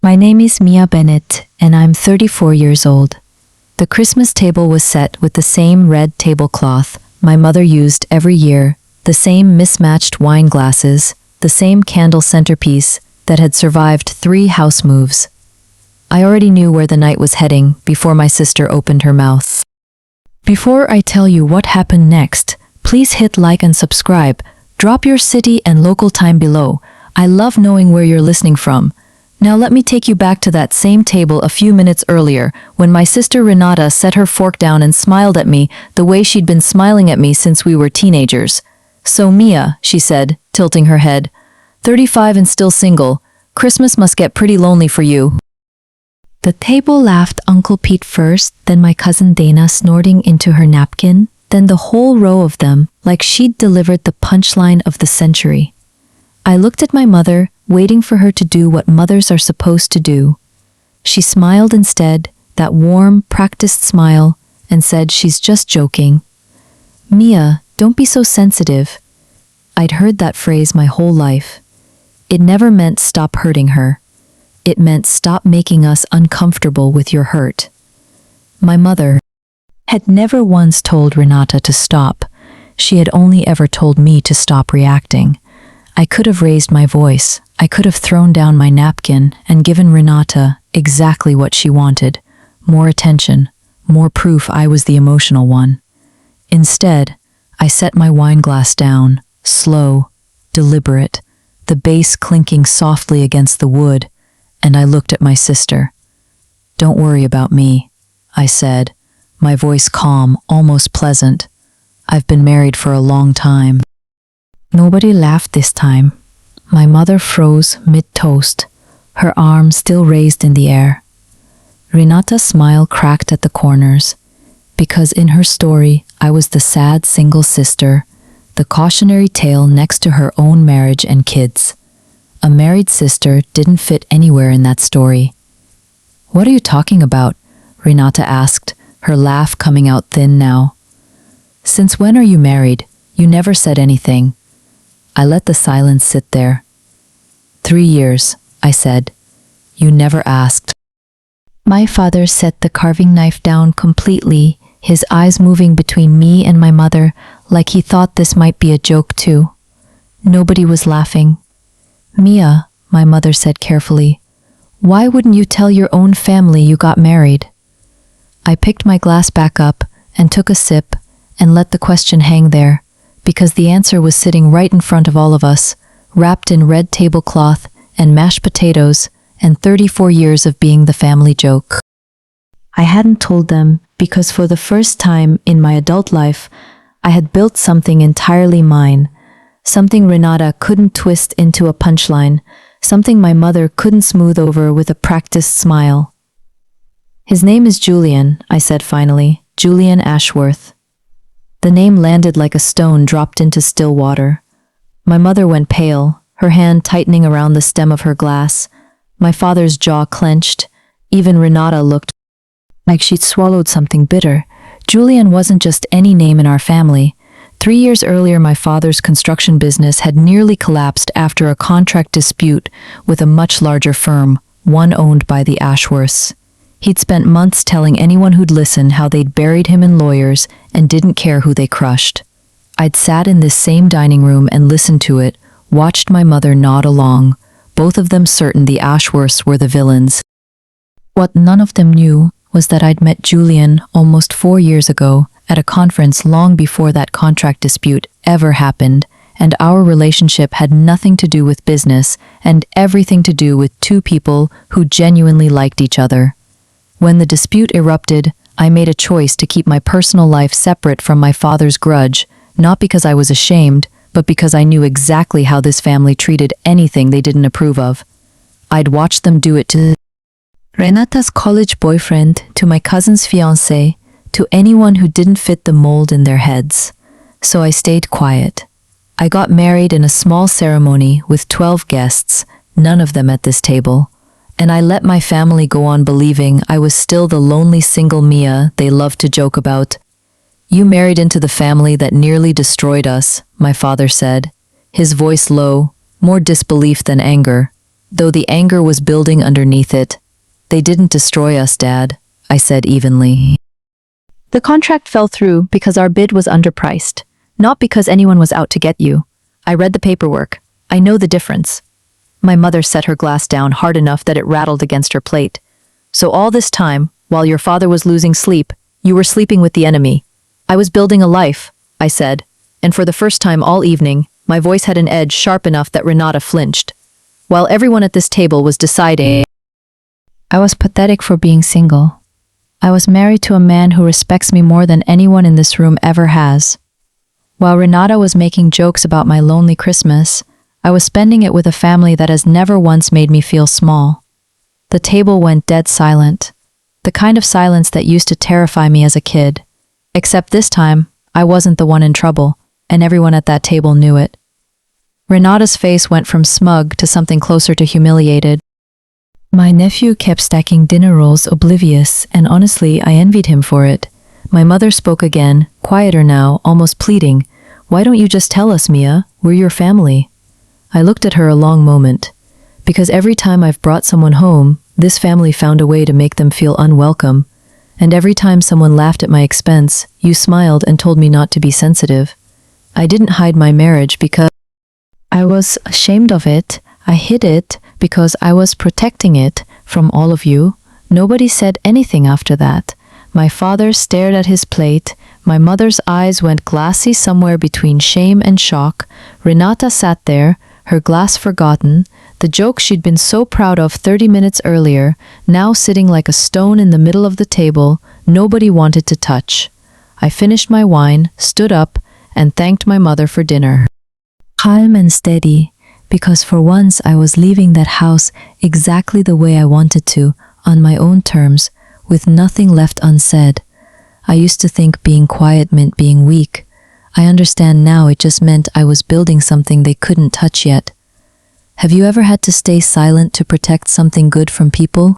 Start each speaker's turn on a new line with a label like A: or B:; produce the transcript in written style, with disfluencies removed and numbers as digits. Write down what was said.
A: My name is Mia Bennett, and I'm 34 years old. The Christmas table was set with the same red tablecloth my mother used every year, the same mismatched wine glasses, the same candle centerpiece that had survived 3 house moves. I already knew where the night was heading before my sister opened her mouth. Before I tell you what happened next, please hit like and subscribe. Drop your city and local time below. I love knowing where you're listening from. Now let me take you back to that same table a few minutes earlier when my sister Renata set her fork down and smiled at me the way she'd been smiling at me since we were teenagers. "So Mia," she said, tilting her head, 35 and still single, Christmas must get pretty lonely for you. The table laughed, Uncle Pete first, then my cousin Dana snorting into her napkin, then the whole row of them, like she'd delivered the punchline of the century. I looked at my mother, waiting for her to do what mothers are supposed to do. She smiled instead, that warm, practiced smile, and said she's just joking. "Mia, don't be so sensitive." I'd heard that phrase my whole life. It never meant stop hurting her. It meant stop making us uncomfortable with your hurt. My mother had never once told Renata to stop. She had only ever told me to stop reacting. I could have raised my voice. I could have thrown down my napkin and given Renata exactly what she wanted. More attention, more proof I was the emotional one. Instead, I set my wine glass down, slow, deliberate, the base clinking softly against the wood, and I looked at my sister. "Don't worry about me," I said, my voice calm, almost pleasant. "I've been married for a long time." Nobody laughed this time. My mother froze mid-toast, her arm still raised in the air. Renata's smile cracked at the corners, because in her story, I was the sad single sister, the cautionary tale next to her own marriage and kids. A married sister didn't fit anywhere in that story. "What are you talking about?" Renata asked, her laugh coming out thin now. "Since when are you married? You never said anything." I let the silence sit there. 3 years, I said. "You never asked." My father set the carving knife down completely, his eyes moving between me and my mother like he thought this might be a joke too. Nobody was laughing. "Mia," my mother said carefully, "why wouldn't you tell your own family you got married?" I picked my glass back up and took a sip and let the question hang there, because the answer was sitting right in front of all of us, wrapped in red tablecloth and mashed potatoes and 34 years of being the family joke. I hadn't told them because for the first time in my adult life, I had built something entirely mine, something Renata couldn't twist into a punchline, something my mother couldn't smooth over with a practiced smile. "His name is Julian," I said finally, "Julian Ashworth." The name landed like a stone dropped into still water. My mother went pale, her hand tightening around the stem of her glass. My father's jaw clenched. Even Renata looked like she'd swallowed something bitter. Julian wasn't just any name in our family. 3 years earlier, my father's construction business had nearly collapsed after a contract dispute with a much larger firm, one owned by the Ashworths. He'd spent months telling anyone who'd listen how they'd buried him in lawyers and didn't care who they crushed. I'd sat in this same dining room and listened to it, watched my mother nod along, both of them certain the Ashworths were the villains. What none of them knew was that I'd met Julian almost 4 years ago at a conference long before that contract dispute ever happened, and our relationship had nothing to do with business and everything to do with 2 people who genuinely liked each other. When the dispute erupted, I made a choice to keep my personal life separate from my father's grudge, not because I was ashamed, but because I knew exactly how this family treated anything they didn't approve of. I'd watched them do it to Renata's college boyfriend, to my cousin's fiancé, to anyone who didn't fit the mold in their heads. So I stayed quiet. I got married in a small ceremony with 12 guests, none of them at this table. And I let my family go on believing I was still the lonely single Mia they loved to joke about. "You married into the family that nearly destroyed us," my father said, his voice low, more disbelief than anger. though the anger was building underneath it. They didn't destroy us, Dad, I said evenly.
B: The contract fell through because our bid was underpriced, not because anyone was out to get you. I read the paperwork. I know the difference. My mother set her glass down hard enough that it rattled against her plate. So all this time, while your father was losing sleep, you were sleeping with the enemy. I was building a life, I said, and for the first time all evening, my voice had an edge sharp enough that Renata flinched. While everyone at this table was deciding, I was pathetic for being single. I was married to a man who respects me more than anyone in this room ever has. While Renata was making jokes about my lonely Christmas, I was spending it with a family that has never once made me feel small. The table went dead silent, the kind of silence that used to terrify me as a kid. Except this time, I wasn't the one in trouble, and everyone at that table knew it. Renata's face went from smug to something closer to humiliated. My nephew kept stacking dinner rolls oblivious, and honestly, I envied him for it. My mother spoke again, quieter now, almost pleading. Why don't you just tell us, Mia? We're your family. I looked at her a long moment. Because every time I've brought someone home, this family found a way to make them feel unwelcome. And every time someone laughed at my expense, you smiled and told me not to be sensitive. I didn't hide my marriage because I was ashamed of it. I hid it because I was protecting it from all of you. Nobody said anything after that. My father stared at his plate. My mother's eyes went glassy somewhere between shame and shock. Renata sat there, her glass forgotten, the joke she'd been so proud of 30 minutes earlier, now sitting like a stone in the middle of the table, nobody wanted to touch. I finished my wine, stood up, and thanked my mother for dinner. Calm and steady, because for once I was leaving that house exactly the way I wanted to, on my own terms, with nothing left unsaid. I used to think being quiet meant being weak. I understand now it just meant I was building something they couldn't touch yet. Have you ever had to stay silent to protect something good from people?